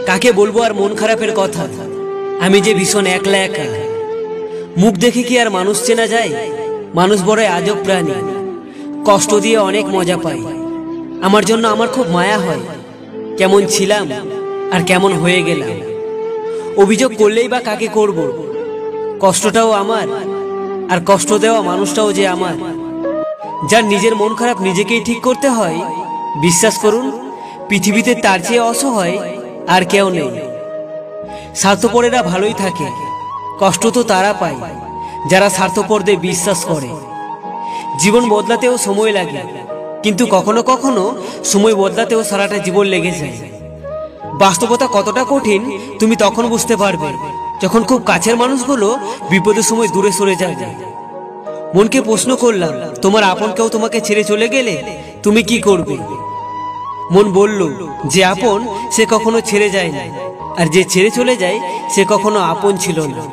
কাকে বলবো আর মন খারাপের কথা? আমি যে ভীষণ একলা একা। মুখ দেখে কি আর মানুষ চেনা যায়? মানুষ বড়ই আজব প্রাণী, কষ্ট দিয়ে অনেক মজা পাই। আমার জন্য আমার খুব মায়া হয়, কেমন ছিলাম আর কেমন হয়ে গেলাম। অভিযোগ করলেই বা কাকে করব? কষ্টটাও আমার, আর কষ্ট দেওয়া মানুষটাও যে আমার। যার নিজের মন খারাপ নিজেকেই ঠিক করতে হয়, বিশ্বাস করুন পৃথিবীতে তার চেয়ে অসহায় আর কেউ নেই। স্বার্থপরেরা ভালোই থাকে, কষ্ট তো তারা পায় যারা স্বার্থপরদের বিশ্বাস করে। জীবন বদলাতেও সময় লাগে, কিন্তু কখনো কখনো সময় বদলাতেও সারাটা জীবন লেগে যায়। বাস্তবতা কতটা কঠিন তুমি তখন বুঝতে পারবে, যখন খুব কাছের মানুষগুলো বিপদের সময় দূরে সরে যাবে। মনকে প্রশ্ন করলাম, তোমার আপন কেউ তোমাকে ছেড়ে চলে গেলে তুমি কি করবে? মন বলল, যে আপন সে কখনো ছেড়ে যায় না, আর যে ছেড়ে চলে যায় সে কখনো আপন ছিল না।